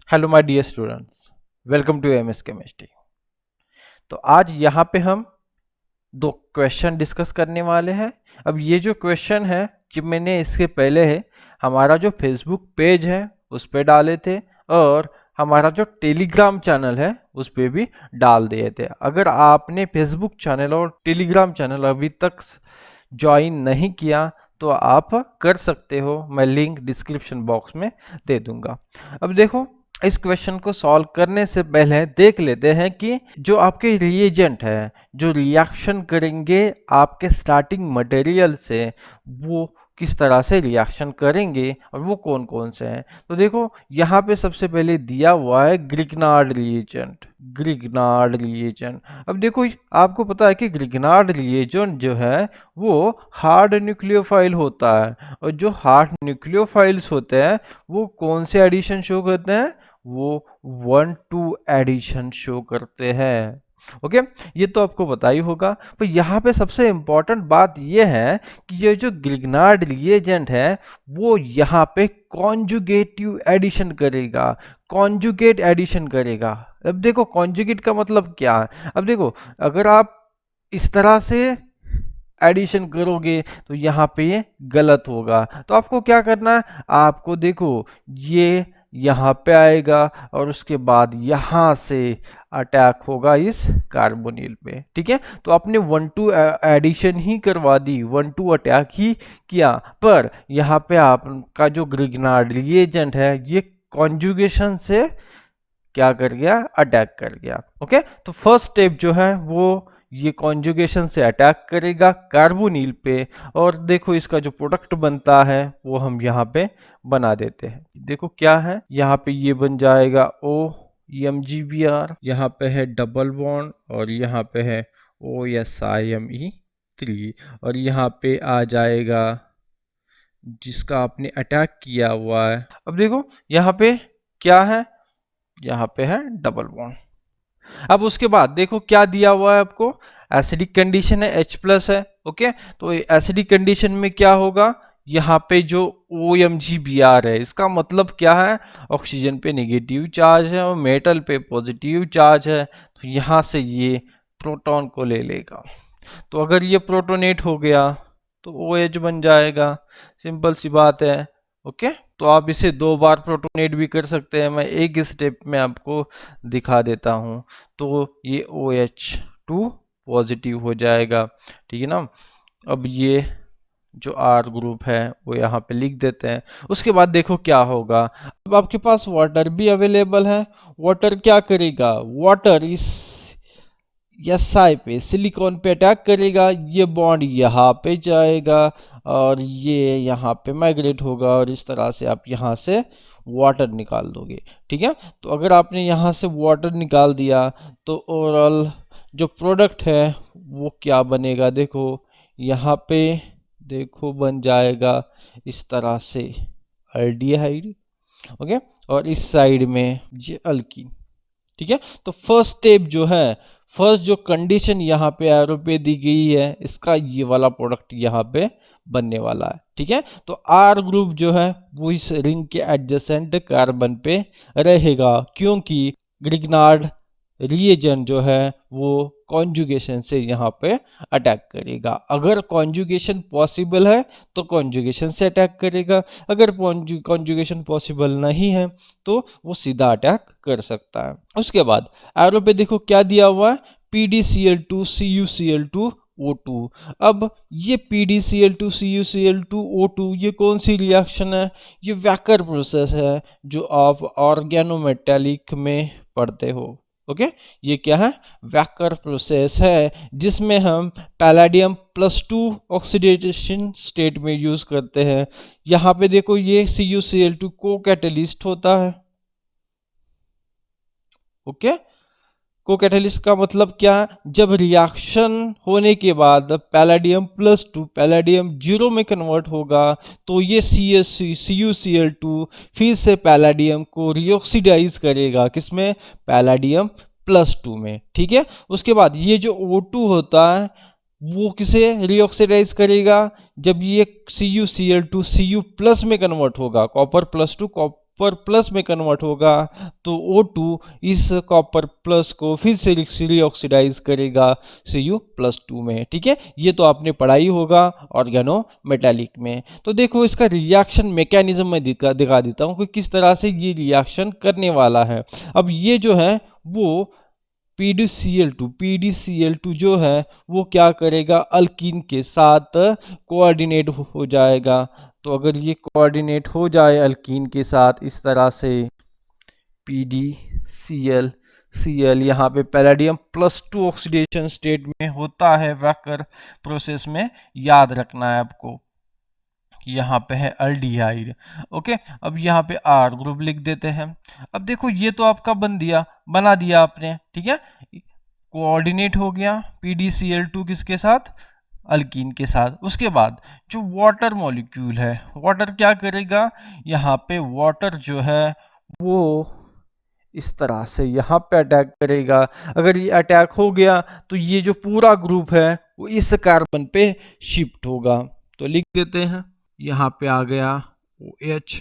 Hello my dear students, welcome to MS chemistry. तो आज यहाँ पे हम दो क्वेश्चन डिस्कस करने वाले हैं। अब ये जो क्वेश्चन है कि मैंने इसके पहले है हमारा जो फेसबुक पेज है उस पर डाले थे और हमारा जो टेलीग्राम चैनल है उस पर भी डाल दिए थे। अगर आपने फेसबुक चैनल और टेलीग्राम चैनल अभी तक ज्वाइन नहीं किया तो आप कर सकते हो, मैं लिंक डिस्क्रिप्शन बॉक्स में दे दूंगा। अब देखो, इस क्वेश्चन को सॉल्व करने से पहले देख लेते हैं कि जो आपके रिएजेंट है जो रिएक्शन करेंगे आपके स्टार्टिंग मटेरियल से, वो किस तरह से रिएक्शन करेंगे और वो कौन कौन से हैं। तो देखो, यहाँ पे सबसे पहले दिया हुआ है ग्रिग्नार्ड रिएजेंट। ग्रिग्नार्ड रिएजेंट, अब देखो आपको पता है कि ग्रिग्नार्ड रिएजेंट जो है वो हार्ड न्यूक्लियोफाइल होता है, और जो हार्ड न्यूक्लियोफाइल्स होते हैं वो कौन से एडिशन शो करते हैं, वो 1-2 एडिशन शो करते हैं। ओके, ये तो आपको पता ही होगा। पर यहाँ पे सबसे इंपॉर्टेंट बात ये है कि ये जो ग्रिग्नार्ड रिएजेंट है वो यहाँ पे कॉन्जुगेटिव एडिशन करेगा। कॉन्जुगेट एडिशन करेगा। अब देखो कॉन्जुगेट का मतलब क्या है। अब देखो, अगर आप इस तरह से एडिशन करोगे तो यहाँ पे ये गलत होगा। तो आपको क्या करना है, आपको देखो ये यहाँ पे आएगा और उसके बाद यहाँ से अटैक होगा इस कार्बोनिल पे। ठीक है, तो आपने 1-2 एडिशन ही करवा दी, 1-2 अटैक ही किया, पर यहाँ पे आपका जो ग्रिग्नार्ड रिएजेंट है ये कॉन्जुगेशन से क्या कर गया, अटैक कर गया। ओके, तो फर्स्ट स्टेप जो है वो ये कॉन्जुगेशन से अटैक करेगा कार्बोनिल पे, और देखो इसका जो प्रोडक्ट बनता है वो हम यहाँ पे बना देते हैं। देखो क्या है, यहाँ पे ये बन जाएगा OMgBr, यहाँ पे है डबल बॉन्ड और यहाँ पे है OSIMe3, और यहाँ पे आ जाएगा जिसका आपने अटैक किया हुआ है। अब देखो यहाँ पे क्या है, यहाँ पे है डबल बॉन्ड। अब उसके बाद देखो क्या दिया हुआ है आपको, एसिडिक कंडीशन है, H+ है। ओके, तो एसिडिक कंडीशन में क्या होगा, यहाँ पे जो OMgBr है इसका मतलब क्या है, ऑक्सीजन पे नेगेटिव चार्ज है और मेटल पे पॉजिटिव चार्ज है, तो यहाँ से ये प्रोटॉन को ले लेगा। तो अगर ये प्रोटोनेट हो गया तो OH बन जाएगा, सिंपल सी बात है। ओके, तो आप इसे 2 बार प्रोटोनेट भी कर सकते हैं, मैं एक स्टेप में आपको दिखा देता हूँ। तो ये OH2 पॉजिटिव हो जाएगा, ठीक है ना। अब ये जो R ग्रुप है वो यहाँ पे लिख देते हैं। उसके बाद देखो क्या होगा, अब आपके पास वाटर भी अवेलेबल है। वाटर क्या करेगा, वाटर इस SI पे सिलिकॉन पे अटैक करेगा, ये बॉन्ड यहाँ पे जाएगा और ये यहाँ पे माइग्रेट होगा, और इस तरह से आप यहाँ से वाटर निकाल दोगे। ठीक है, तो अगर आपने यहाँ से वाटर निकाल दिया तो ओवरऑल जो प्रोडक्ट है वो क्या बनेगा, देखो यहाँ पे देखो बन जाएगा इस तरह से अल्डिहाइड। ओके, और इस साइड में ये अल्कीन। ठीक है, तो फर्स्ट स्टेप जो है, फर्स्ट जो कंडीशन यहाँ पे एरो पे दी गई है, इसका ये वाला प्रोडक्ट यहाँ पे बनने वाला है। ठीक है, तो R ग्रुप जो है वो इस रिंग के एडजेसेंट कार्बन पे रहेगा, क्योंकि ग्रिग्नार्ड रिएजेंट जो है वो कॉन्जुगेशन से यहाँ पे अटैक करेगा। अगर कॉन्जुगेशन पॉसिबल है तो कॉन्जुगेशन से अटैक करेगा, अगर कॉन्जुगेशन पॉसिबल नहीं है तो वो सीधा अटैक कर सकता है। उसके बाद एरो पे देखो क्या दिया हुआ है, PdCl2 CuCl2 O2। अब ये PdCl2 CuCl2 O2 ये कौन सी रिएक्शन है, ये वैकर प्रोसेस है जो आप ऑर्गेनोमेटेलिक में पढ़ते हो। ओके, ये क्या है, वैकर प्रोसेस है जिसमें हम पैलेडियम +2 ऑक्सीडेशन स्टेट में यूज करते हैं। यहाँ पे देखो ये CuCl2 को कैटलिस्ट होता है। ओके, को कैटलिस्ट का मतलब क्या है, जब रिएक्शन होने के बाद पैलेडियम +2 पैलेडियम 0 में कन्वर्ट होगा तो ये CuCl2 फिर से पैलेडियम को रिऑक्सीडाइज करेगा, किसमें, पैलेडियम +2 में। ठीक है, उसके बाद ये जो O2 होता है वो किसे रिऑक्सीडाइज करेगा, जब ये CuCl2 Cu+ में कन्वर्ट होगा, कॉपर +2 कॉपर प्लस में कन्वर्ट होगा तो O2 इस कॉपर प्लस को फिर से रीऑक्सीडाइज करेगा Cu+2 में। ठीक है, ये तो आपने पढ़ाई होगा ऑर्गेनोमेटालिक में। तो देखो इसका रिएक्शन मैकेनिज्म में दिखा देता हूँ कि किस तरह से ये रिएक्शन करने वाला है। अब ये जो है वो PdCl2 जो है वो क्या करेगा, अल्कीन के साथ कोऑर्डिनेट हो जाएगा। तो अगर ये कोऑर्डिनेट हो जाए अल्कीन के साथ इस तरह से PdCl यहाँ पे पैलेडियम +2 ऑक्सीडेशन स्टेट में होता है वैकर प्रोसेस में, याद रखना है आपको। यहाँ पे है अल्डिहाइड। ओके, अब यहाँ पे R ग्रुप लिख देते हैं। अब देखो ये तो आपका बना दिया आपने। ठीक है, कोऑर्डिनेट हो गया PdCl2 किसके साथ, अल्कीन के साथ। उसके बाद जो वाटर मॉलिक्यूल है, वाटर क्या करेगा, यहाँ पे वाटर जो है वो इस तरह से यहाँ पे अटैक करेगा। अगर ये अटैक हो गया तो ये जो पूरा ग्रुप है वो इस कार्बन पे शिफ्ट होगा। तो लिख देते हैं, यहाँ पे आ गया OH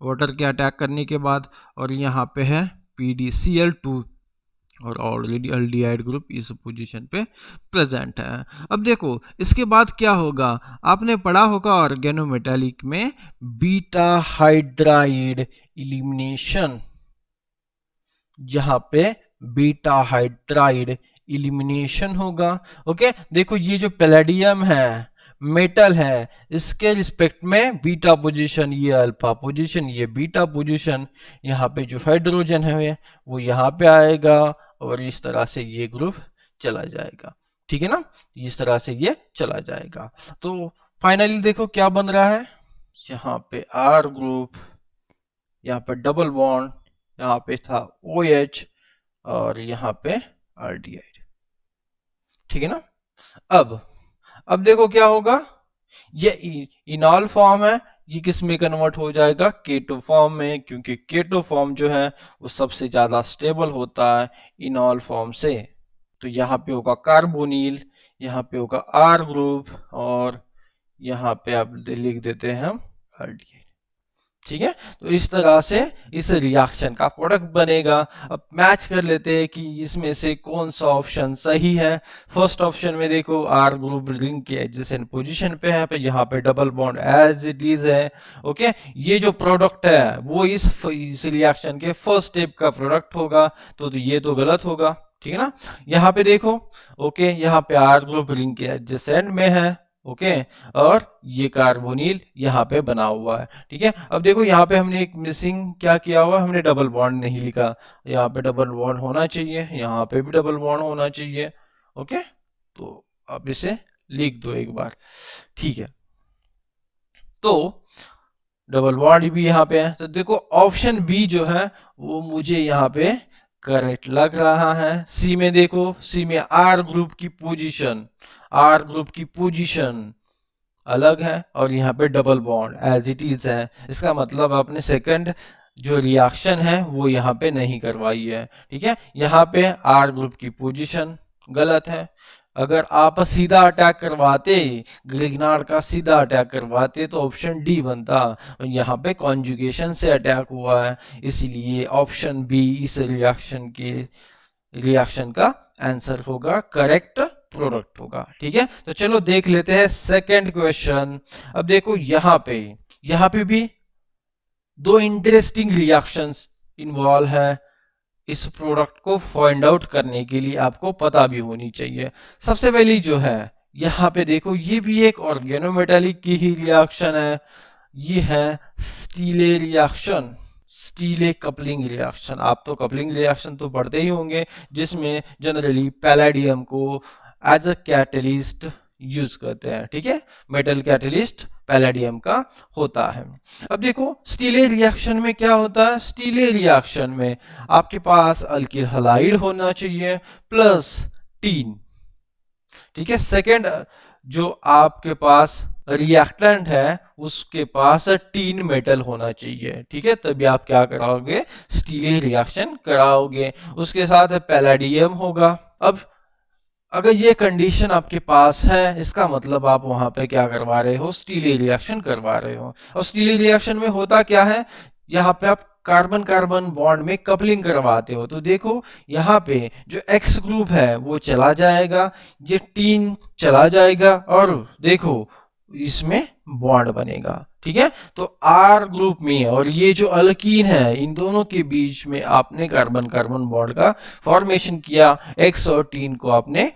वाटर के अटैक करने के बाद, और यहाँ पे है PdCl2 और ऑलरेडी अल्डिहाइड ग्रुप इस पोजीशन पे प्रेजेंट है। अब देखो इसके बाद क्या होगा, आपने पढ़ा होगा ऑर्गेनोमेटालिक में बीटा हाइड्राइड इलिमिनेशन, जहां पे बीटा हाइड्राइड इलिमिनेशन होगा। ओके, देखो ये जो पैलेडियम है मेटल है, इसके रिस्पेक्ट में बीटा पोजीशन, ये अल्फा पोजीशन, ये बीटा पोजीशन, यहाँ पे जो हाइड्रोजन है वो यहाँ पे आएगा और इस तरह से ये ग्रुप चला जाएगा। ठीक है ना, इस तरह से ये चला जाएगा। तो फाइनली देखो क्या बन रहा है, यहाँ पे R ग्रुप, यहाँ पे डबल बॉन्ड, यहाँ पे था OH और यहाँ पे अल्डिहाइड। ठीक है ना। अब देखो क्या होगा, ये इनॉल फॉर्म है, ये किस में कन्वर्ट हो जाएगा, केटो फॉर्म में, क्योंकि केटो फॉर्म जो है वो सबसे ज्यादा स्टेबल होता है इनॉल फॉर्म से। तो यहाँ पे होगा कार्बोनिल, यहाँ पे होगा R ग्रुप और यहाँ पे आप लिख देते हैं अल्डिहाइड। ठीक है, तो इस तरह से इस रिएक्शन का प्रोडक्ट बनेगा। अब मैच कर लेते हैं कि इसमें से कौन सा ऑप्शन सही है। फर्स्ट ऑप्शन में देखो R ग्रुप रिंग के एडजेसेंट पोजीशन पे है, यहाँ पे double bond as it is है। ओके, ये जो प्रोडक्ट है वो इस रिएक्शन के फर्स्ट स्टेप का प्रोडक्ट होगा, तो ये तो गलत होगा। ठीक है ना, यहाँ पे देखो ओके, यहाँ पे R ग्रुप रिंग के एडजेसेंट में है। ओके, और ये कार्बोनिल यहाँ पे बना हुआ है। ठीक है, अब देखो यहाँ पे हमने एक मिसिंग क्या किया हुआ, हमने डबल बॉन्ड नहीं लिखा। यहाँ पे डबल बॉन्ड होना चाहिए, यहाँ पे भी डबल बॉन्ड होना चाहिए। ओके, तो अब इसे लिख दो एक बार। ठीक है, तो डबल बॉन्ड भी यहाँ पे है। तो देखो ऑप्शन बी जो है वो मुझे यहाँ पे करेक्ट लग रहा है। सी में देखो, सी में R ग्रुप की पोजीशन अलग है और यहाँ पे double bond as it is है। इसका मतलब आपने सेकंड जो रिएक्शन है वो यहाँ पे नहीं करवाई है। ठीक है, यहाँ पे R ग्रुप की पोजीशन गलत है। अगर आप सीधा अटैक करवाते, ग्रिग्नार्ड का सीधा अटैक करवाते तो ऑप्शन डी बनता। यहाँ पे कॉन्जुगेशन से अटैक हुआ है, इसलिए ऑप्शन बी इस रिएक्शन का आंसर होगा, करेक्ट प्रोडक्ट होगा। ठीक है, तो चलो देख लेते हैं सेकंड क्वेश्चन। अब देखो यहाँ पे भी दो इंटरेस्टिंग रिएक्शंस इन्वॉल्व है। इस प्रोडक्ट को फाइंड आउट करने के लिए आपको पता भी होनी चाहिए। सबसे पहली जो है यहाँ पे देखो, ये भी एक ऑर्गेनोमेटालिक की ही रिएक्शन है। ये है स्टीले रिएक्शन, स्टीले कपलिंग रिएक्शन। आप तो कपलिंग रिएक्शन तो पढ़ते ही होंगे, जिसमें जनरली पैलेडियम को एज अ कैटलिस्ट यूज करते हैं। ठीक है, मेटल कैटलिस्ट पैलेडियम का होता है। अब देखो स्टीले रिएक्शन में क्या होता है, स्टीले रिएक्शन में आपके पास अल्किल हलाइड होना चाहिए प्लस टीन। ठीक है, सेकंड जो आपके पास रिएक्टेंट है उसके पास टीन मेटल होना चाहिए। ठीक है, तभी आप क्या कराओगे, स्टीले रिएक्शन कराओगे। उसके साथ पैलेडियम होगा। अब अगर ये कंडीशन आपके पास है, इसका मतलब आप वहां पे क्या करवा रहे हो, स्टीले रिएक्शन करवा रहे हो। और स्टीले रिएक्शन में होता क्या है, यहाँ पे आप कार्बन कार्बन बॉन्ड में कपलिंग करवाते हो, तो देखो यहाँ पे जो एक्स ग्रुप है वो चला जाएगा, ये टीन चला जाएगा और देखो इसमें बॉन्ड बनेगा। ठीक है, तो आर ग्रुप में और ये जो अल्कीन है इन दोनों के बीच में आपने कार्बन कार्बन बॉन्ड का फॉर्मेशन किया, एक्स और टीन को आपने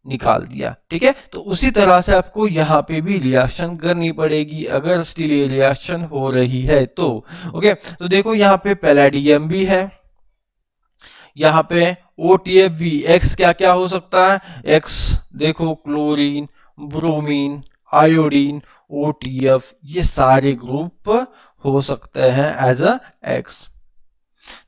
निकाल दिया। ठीक है, तो उसी तरह से आपको यहाँ पे भी रिएक्शन करनी पड़ेगी अगर स्टिल ये रिएक्शन हो रही है तो। ओके, तो देखो यहाँ पे पैलेडियम भी है, यहाँ पे OTF भी, एक्स क्या क्या हो सकता है, एक्स देखो क्लोरीन, ब्रोमीन, आयोडीन, OTF ये सारे ग्रुप हो सकते हैं एज अ एक्स।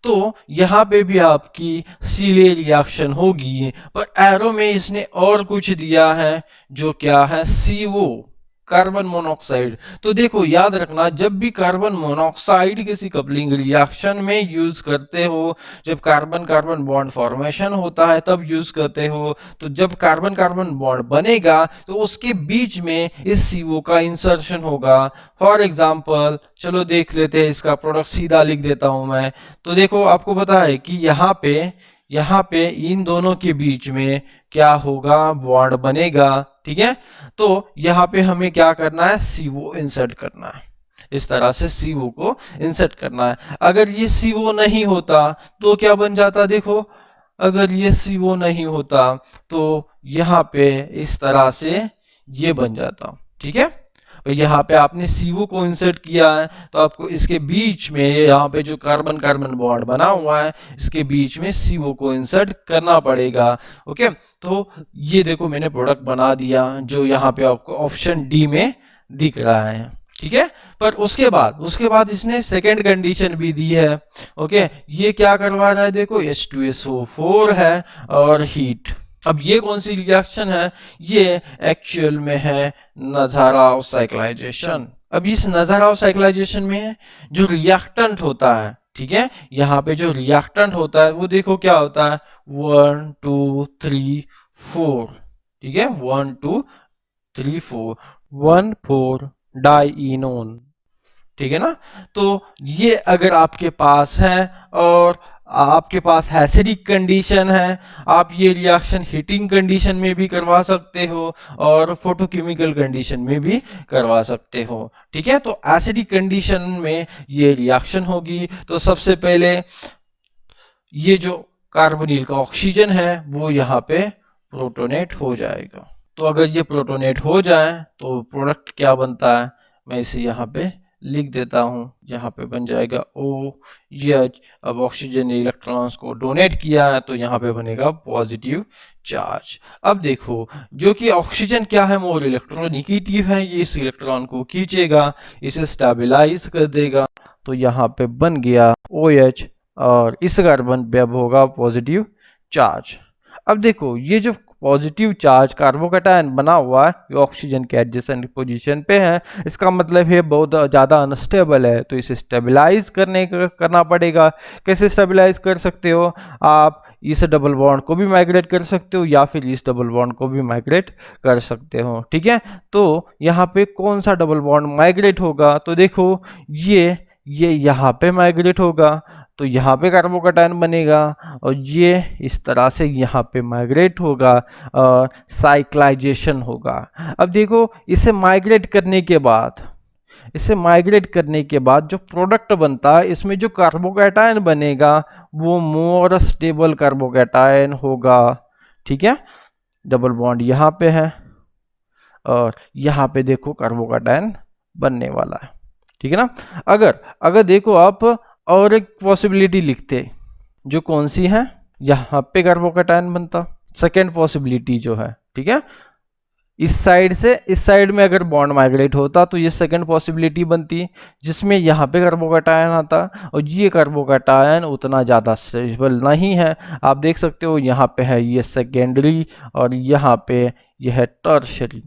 तो यहाँ पे भी आपकी सीले रिएक्शन होगी, पर एरो में इसने और कुछ दिया है जो क्या है, CO कार्बन मोनोऑक्साइड। तो देखो याद रखना, जब भी कार्बन मोनोऑक्साइड किसी कपलिंग रिएक्शन में यूज करते हो, जब कार्बन कार्बन बॉन्ड फॉर्मेशन होता है तब यूज करते हो, तो जब कार्बन कार्बन बॉन्ड बनेगा तो उसके बीच में इस CO का इंसर्शन होगा। फॉर एग्जांपल चलो देख लेते हैं, इसका प्रोडक्ट सीधा लिख देता हूं मैं। तो देखो आपको पता है कि यहाँ पे इन दोनों के बीच में क्या होगा, बॉन्ड बनेगा। ठीक है, तो यहाँ पे हमें क्या करना है, CO इंसर्ट करना है, इस तरह से CO को इंसर्ट करना है। अगर ये CO नहीं होता तो क्या बन जाता, देखो अगर ये CO नहीं होता तो यहाँ पे इस तरह से ये बन जाता। ठीक है, यहाँ पे आपने CO को इंसर्ट किया है तो आपको इसके बीच में यहाँ पे जो कार्बन कार्बन बॉन्ड बना हुआ है इसके बीच में CO को इंसर्ट करना पड़ेगा। ओके, तो ये देखो मैंने प्रोडक्ट बना दिया जो यहाँ पे आपको ऑप्शन डी में दिख रहा है। ठीक है, पर उसके बाद इसने सेकेंड कंडीशन भी दी है। ओके, ये क्या करवा रहा है, देखो H2SO4 है और हीट। अब ये कौन सी रिएक्शन है, ये एक्चुअल में है नज़ाराव साइक्लाइजेशन। अब इस नज़ाराव साइक्लाइजेशन में जो रिएक्टेंट होता है, ठीक है, यहाँ पे जो रिएक्टेंट होता है वो देखो क्या होता है, 1 2 3 4। ठीक है, 1 2 3 4, 1 4 डाइइनोन। ठीक है ना, तो ये अगर आपके पास है और आपके पास एसिडिक कंडीशन है, आप ये रिएक्शन हीटिंग कंडीशन में भी करवा सकते हो और फोटोकेमिकल कंडीशन में भी करवा सकते हो। ठीक है, तो एसिडिक कंडीशन में ये रिएक्शन होगी तो सबसे पहले ये जो कार्बोनिल का ऑक्सीजन है वो यहाँ पे प्रोटोनेट हो जाएगा। तो अगर ये प्रोटोनेट हो जाए तो प्रोडक्ट क्या बनता है, मैं इसे यहाँ पे लिख देता हूँ, यहाँ पे बन जाएगा OH। अब ऑक्सीजन ने इलेक्ट्रॉन्स को डोनेट किया है तो यहाँ पे बनेगा पॉजिटिव चार्ज। अब देखो जो कि ऑक्सीजन क्या है, मोर इलेक्ट्रोनिगेटिव है, ये इस इलेक्ट्रॉन को खींचेगा, इसे स्टेबलाइज कर देगा, तो यहाँ पे बन गया OH और इस कार्बन पे अब होगा पॉजिटिव चार्ज। अब देखो ये जो पॉजिटिव चार्ज कार्बोकैटायन बना हुआ है ये ऑक्सीजन के एडजेसेंट पोजीशन पे है, इसका मतलब है बहुत ज़्यादा अनस्टेबल है, तो इसे स्टेबलाइज करना पड़ेगा। कैसे स्टेबलाइज कर सकते हो, आप इस डबल बॉन्ड को भी माइग्रेट कर सकते हो या फिर इस डबल बॉन्ड को भी माइग्रेट कर सकते हो। ठीक है, तो यहाँ पे कौन सा डबल बॉन्ड माइग्रेट होगा, तो देखो ये यहाँ पे माइग्रेट होगा तो यहाँ पे कार्बोकैटायन बनेगा और ये इस तरह से यहाँ पे माइग्रेट होगा और साइक्लाइजेशन होगा। अब देखो इसे माइग्रेट करने के बाद जो प्रोडक्ट बनता है इसमें जो कार्बोकैटायन बनेगा वो मोर स्टेबल कार्बोकैटायन होगा। ठीक है, डबल बॉन्ड यहाँ पे है और यहाँ पे देखो कार्बोकैटायन बनने वाला है। ठीक है ना, अगर देखो आप और एक पॉसिबिलिटी लिखते, जो कौन सी है, यहाँ पे कार्बोकैटायन बनता सेकेंड पॉसिबिलिटी जो है। ठीक है, इस साइड से इस साइड में अगर बॉन्ड माइग्रेट होता तो ये सेकंड पॉसिबिलिटी बनती जिसमें यहाँ पे कार्बोकैटायन आता और ये कार्बोकैटायन उतना ज़्यादा स्टेबल नहीं है। आप देख सकते हो यहाँ पे है ये सेकेंडरी और यहाँ पे यह है टर्शरी,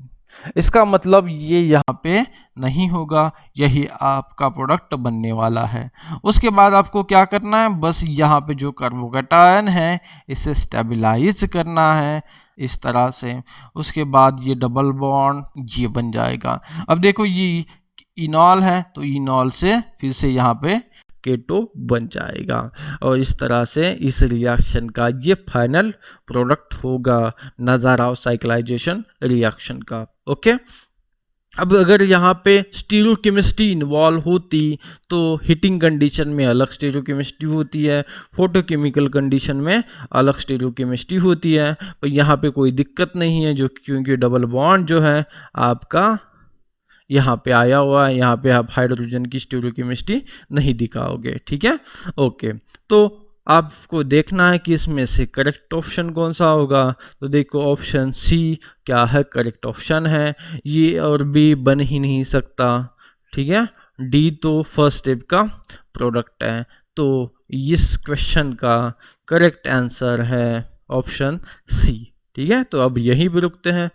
इसका मतलब ये यहाँ पे नहीं होगा, यही आपका प्रोडक्ट बनने वाला है। उसके बाद आपको क्या करना है, बस यहाँ पे जो कार्बोकैटायन है इसे स्टेबलाइज करना है इस तरह से। उसके बाद ये डबल बॉन्ड ये बन जाएगा। अब देखो ये इनॉल है तो इनॉल से फिर से यहाँ पे केटो बन जाएगा। और इस तरह से इस रिएक्शन का ये फाइनल प्रोडक्ट होगा नाज़ाराव साइक्लाइजेशन रिएक्शन का। ओके, अब अगर यहाँ पे स्टीरियोकेमिस्ट्री इन्वॉल्व होती तो हीटिंग कंडीशन में अलग स्टीरियोकेमिस्ट्री होती है, फोटोकेमिकल कंडीशन में अलग स्टीरियोकेमिस्ट्री होती है। पर यहाँ पे कोई दिक्कत नहीं है, जो क्योंकि डबल बॉन्ड जो है आपका यहाँ पे आया हुआ है, यहाँ पे आप हाइड्रोजन की स्टीरियोकेमिस्ट्री नहीं दिखाओगे। ठीक है, ओके। तो आपको देखना है कि इसमें से करेक्ट ऑप्शन कौन सा होगा। तो देखो ऑप्शन सी क्या है, करेक्ट ऑप्शन है। ये और बी बन ही नहीं सकता। ठीक है, डी तो फर्स्ट स्टेप का प्रोडक्ट है। तो इस क्वेश्चन का करेक्ट आंसर है ऑप्शन सी। ठीक है, तो अब यहीं पे रुकते हैं।